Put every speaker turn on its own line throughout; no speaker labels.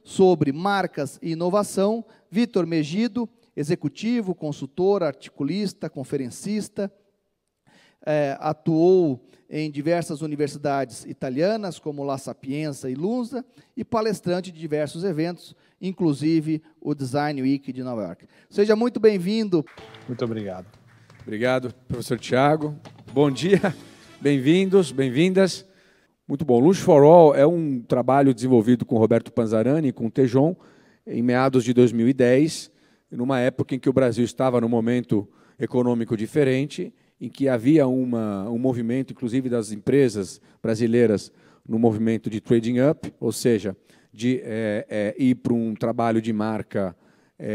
Sobre marcas e inovação, Vitor Megido, executivo, consultor, articulista, conferencista, atuou em diversas universidades italianas, como La Sapienza e Lunza, e palestrante de diversos eventos, inclusive o Design Week de Nova York. Seja muito bem-vindo.
Muito obrigado. Obrigado, professor Tiago. Bom dia, bem-vindos, bem-vindas. Muito bom. Luxo for All é um trabalho desenvolvido com Roberto Panzarani e com o Tejon em meados de 2010, numa época em que o Brasil estava num momento econômico diferente, em que havia um movimento, inclusive das empresas brasileiras, no movimento de trading up, ou seja, de ir para um trabalho de marca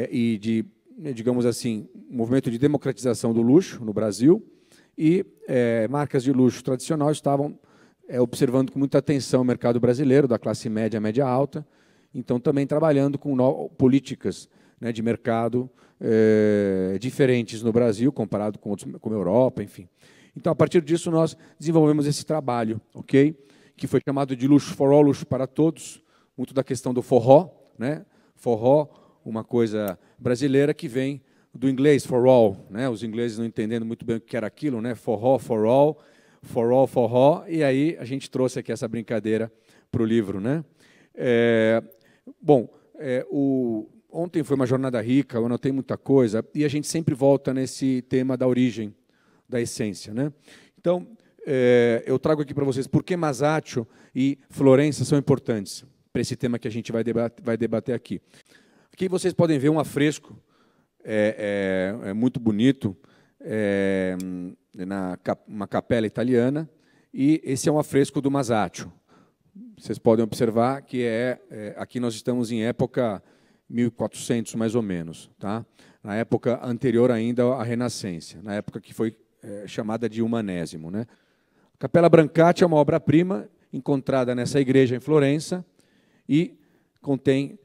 e de, digamos assim, um movimento de democratização do luxo no Brasil, e marcas de luxo tradicional estavam observando com muita atenção o mercado brasileiro, da classe média, média alta, então também trabalhando com políticas, né, de mercado diferentes no Brasil, comparado com outros, como a Europa, enfim. Então, a partir disso, nós desenvolvemos esse trabalho, ok? Que foi chamado de Luxo for All, luxo para todos, muito da questão do forró, né? Forró, uma coisa brasileira que vem do inglês for all, né? Os ingleses não entendendo muito bem o que era aquilo, né? Forró, for all, forró, e aí a gente trouxe aqui essa brincadeira para o livro, né? Ontem foi uma jornada rica, eu anotei muita coisa, e a gente sempre volta nesse tema da origem, da essência, né? Então, eu trago aqui para vocês por que Masaccio e Florença são importantes para esse tema que a gente vai debater aqui. Aqui vocês podem ver um afresco, muito bonito, uma capela italiana, e esse é um afresco do Masaccio. Vocês podem observar que aqui nós estamos em época 1400, mais ou menos, tá? Na época anterior ainda à Renascença, na época que foi chamada de Humanésimo, né? A Capela Brancati é uma obra-prima encontrada nessa igreja em Florença e contém,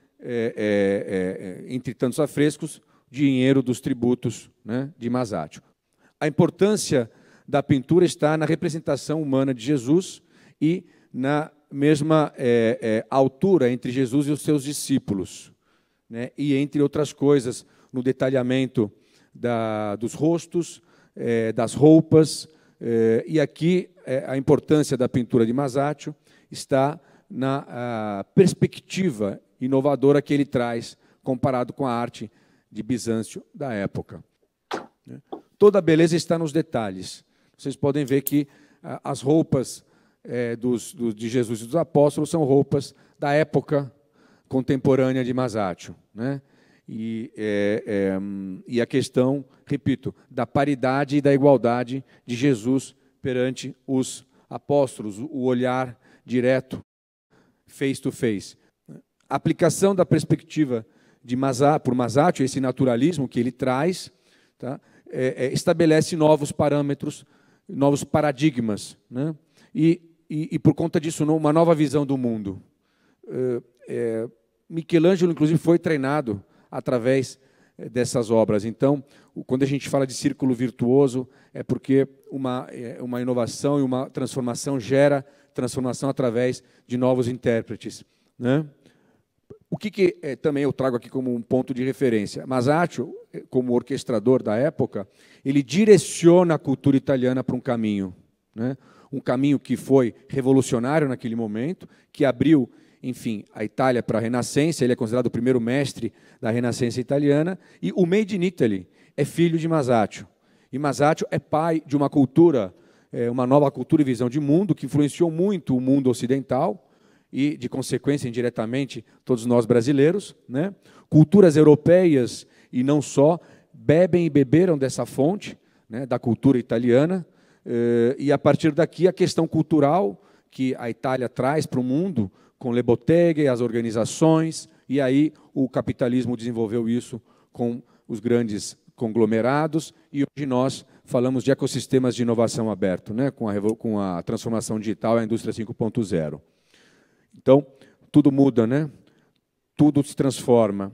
entre tantos afrescos, dinheiro dos tributos, né, de Masaccio. A importância da pintura está na representação humana de Jesus e na mesma altura entre Jesus e os seus discípulos, né, e, entre outras coisas, no detalhamento dos rostos, das roupas, e aqui a importância da pintura de Masaccio está na perspectiva inovadora que ele traz, comparado com a arte de Bizâncio da época. Toda a beleza está nos detalhes. Vocês podem ver que as roupas de Jesus e dos apóstolos são roupas da época contemporânea de Masaccio, né? E a questão, repito, da paridade e da igualdade de Jesus perante os apóstolos, o olhar direto, face to face. A aplicação da perspectiva por Masaccio, esse naturalismo que ele traz, tá? Estabelece novos parâmetros, novos paradigmas, né? E por conta disso, uma nova visão do mundo. Michelangelo, inclusive, foi treinado através dessas obras. Então, quando a gente fala de círculo virtuoso, é porque uma inovação e uma transformação gera transformação através de novos intérpretes, né? O que também eu trago aqui como um ponto de referência? Masaccio, como orquestrador da época, ele direciona a cultura italiana para um caminho, né? Um caminho que foi revolucionário naquele momento, que abriu, enfim, a Itália para a Renascença. Ele é considerado o primeiro mestre da Renascença italiana, e o Made in Italy é filho de Masaccio. E Masaccio é pai de uma cultura, uma nova cultura e visão de mundo, que influenciou muito o mundo ocidental, e, de consequência, indiretamente, todos nós brasileiros, né? Culturas europeias, e não só, bebem e beberam dessa fonte, né, da cultura italiana, e, a partir daqui, a questão cultural que a Itália traz para o mundo, com le botteghe, as organizações, e aí o capitalismo desenvolveu isso com os grandes conglomerados, e hoje nós falamos de ecossistemas de inovação aberto, né, com a transformação digital e a indústria 5.0. Então, tudo muda, né? Tudo se transforma,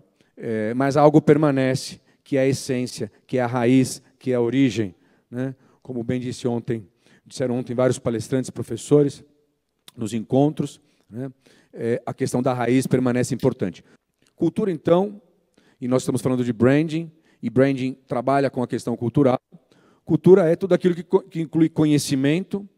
mas algo permanece, que é a essência, que é a raiz, que é a origem, né? Como bem disse ontem disseram ontem vários palestrantes, professores, nos encontros, né? A questão da raiz permanece importante. Cultura, então, e nós estamos falando de branding, e branding trabalha com a questão cultural. Cultura é tudo aquilo que inclui conhecimento,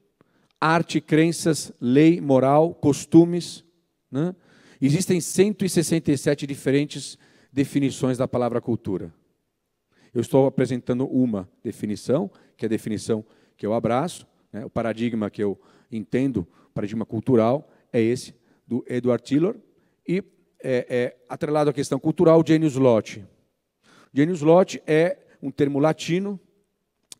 arte, crenças, lei, moral, costumes, né? Existem 167 diferentes definições da palavra cultura. Eu estou apresentando uma definição, que é a definição que eu abraço, né? O paradigma que eu entendo, paradigma cultural, é esse, do Edward Tiller, e atrelado à questão cultural, Genius Loci. Genius Loci é um termo latino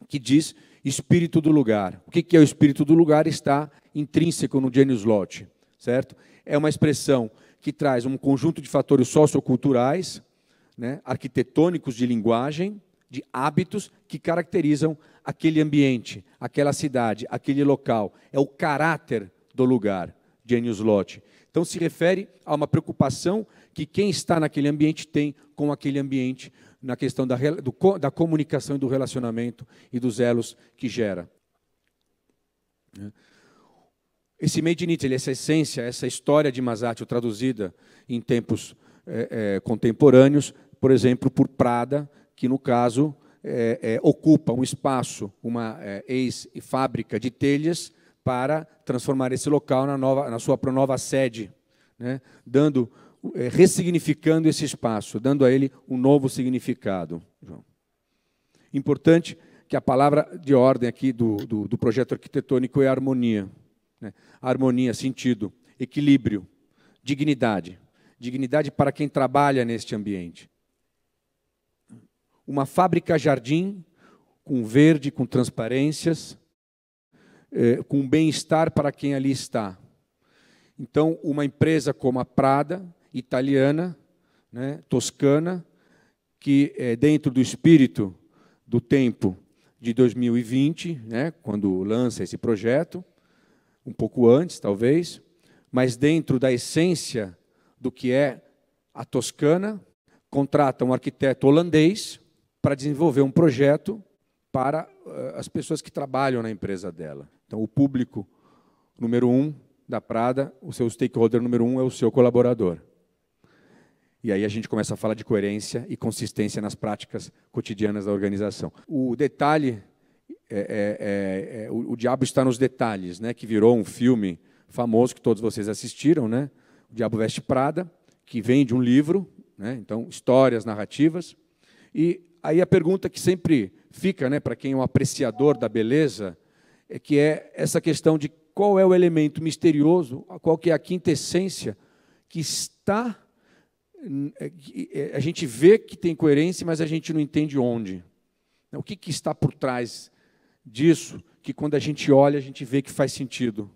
que diz espírito do lugar. O que é o espírito do lugar? Está intrínseco no Genius Loci, certo? É uma expressão que traz um conjunto de fatores socioculturais, né, arquitetônicos de linguagem, de hábitos que caracterizam aquele ambiente, aquela cidade, aquele local. É o caráter do lugar, Genius Loci. Então, se refere a uma preocupação que quem está naquele ambiente tem com aquele ambiente, na questão da comunicação e do relacionamento e dos elos que gera. Esse Made in Italy, essa essência, essa história de Masaccio traduzida em tempos contemporâneos, por exemplo, por Prada, que, no caso, ocupa um espaço, uma ex-fábrica de telhas, para transformar esse local na sua nova sede, né? Ressignificando esse espaço, dando a ele um novo significado. Importante que a palavra de ordem aqui do projeto arquitetônico é harmonia, né? Harmonia, sentido, equilíbrio, dignidade. Dignidade para quem trabalha neste ambiente. Uma fábrica-jardim com verde, com transparências, com bem-estar para quem ali está. Então, uma empresa como a Prada, italiana, né, toscana, que dentro do espírito do tempo de 2020, né, quando lança esse projeto, um pouco antes, talvez, mas dentro da essência do que é a Toscana, contrata um arquiteto holandês para desenvolver um projeto para as pessoas que trabalham na empresa dela. Então, o público número 1 da Prada, o seu stakeholder número 1 é o seu colaborador. E aí a gente começa a falar de coerência e consistência nas práticas cotidianas da organização. O detalhe, o diabo está nos detalhes, né, que virou um filme famoso que todos vocês assistiram, né, O Diabo Veste Prada, que vem de um livro, né, então, histórias, narrativas. E aí a pergunta que sempre fica, né, para quem é um apreciador da beleza, que é essa questão de qual é o elemento misterioso, qual que é a quintessência que está... A gente vê que tem coerência, mas a gente não entende onde. O que está por trás disso, que quando a gente olha, a gente vê que faz sentido.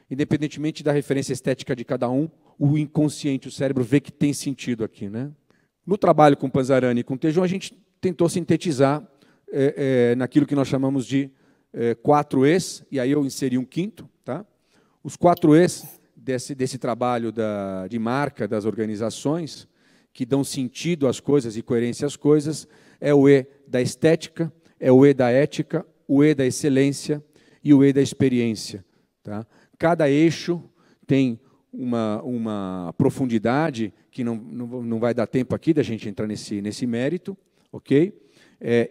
Independentemente da referência estética de cada um, o inconsciente, o cérebro, vê que tem sentido aqui, né? No trabalho com Panzarani e com Tejon, a gente tentou sintetizar naquilo que nós chamamos de 4 E's, e aí eu inseri um quinto. Tá? Os 4 E's desse trabalho de marca das organizações, que dão sentido às coisas e coerência às coisas, é o E da estética, é o E da ética, o E da excelência e o E da experiência. Tá? Cada eixo tem uma profundidade que não vai dar tempo aqui da gente entrar nesse mérito, ok?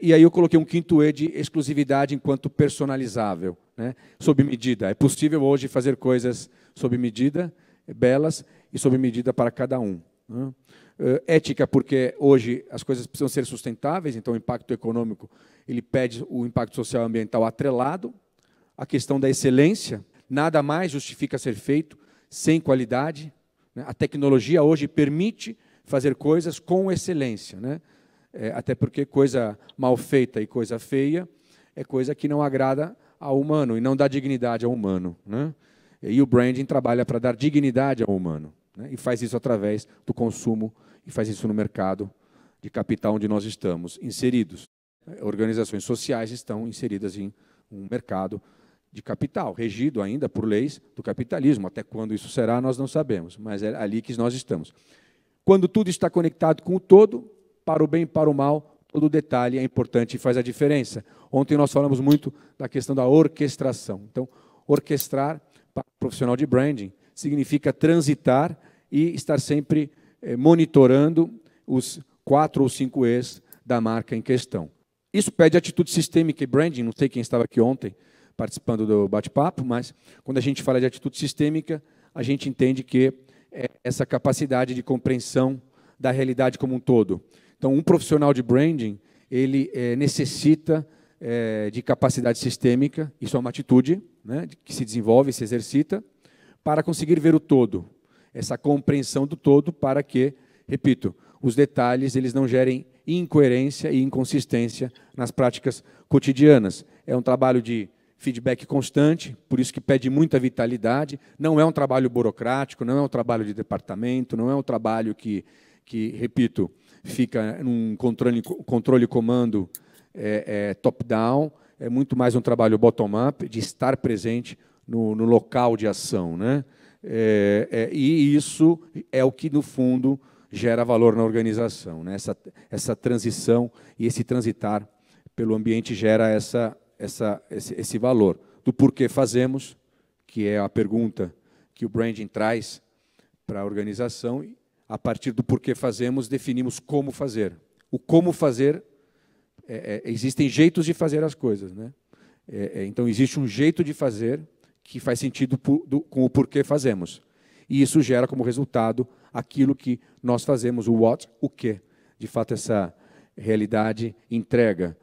E aí eu coloquei um quinto E de exclusividade enquanto personalizável, né? Sob medida. É possível hoje fazer coisas sob medida, belas e sob medida para cada um. Né? Ética, porque hoje as coisas precisam ser sustentáveis, então o impacto econômico ele pede o impacto social e ambiental atrelado. A questão da excelência, nada mais justifica ser feito sem qualidade. Né? A tecnologia hoje permite fazer coisas com excelência, né? Até porque coisa mal feita e coisa feia é coisa que não agrada ao humano e não dá dignidade ao humano, né? E o branding trabalha para dar dignidade ao humano, né? E faz isso através do consumo e faz isso no mercado de capital onde nós estamos inseridos. Organizações sociais estão inseridas em um mercado de capital, regido ainda por leis do capitalismo. Até quando isso será, nós não sabemos, mas é ali que nós estamos. Quando tudo está conectado com o todo, para o bem e para o mal, todo detalhe é importante e faz a diferença. Ontem nós falamos muito da questão da orquestração. Então, orquestrar para o profissional de branding significa transitar e estar sempre monitorando os 4 ou 5 E's da marca em questão. Isso pede atitude sistêmica e branding. Não sei quem estava aqui ontem participando do bate-papo, mas quando a gente fala de atitude sistêmica, a gente entende que é essa capacidade de compreensão da realidade como um todo. Então, um profissional de branding, ele necessita de capacidade sistêmica, isso é uma atitude, né, que se desenvolve, se exercita, para conseguir ver o todo, essa compreensão do todo para que, repito, os detalhes eles não gerem incoerência e inconsistência nas práticas cotidianas. É um trabalho de feedback constante, por isso que pede muita vitalidade, não é um trabalho burocrático, não é um trabalho de departamento, não é um trabalho que repito, fica num controle comando top-down, é muito mais um trabalho bottom-up, de estar presente no local de ação, né? E isso é o que, no fundo, gera valor na organização, né? Essa transição e esse transitar pelo ambiente gera esse valor do porquê fazemos, que é a pergunta que o branding traz para a organização. A partir do porquê fazemos, definimos como fazer. O como fazer, existem jeitos de fazer as coisas, né? Então, existe um jeito de fazer que faz sentido com o porquê fazemos. E isso gera como resultado aquilo que nós fazemos, o what, o quê. De fato, essa realidade entrega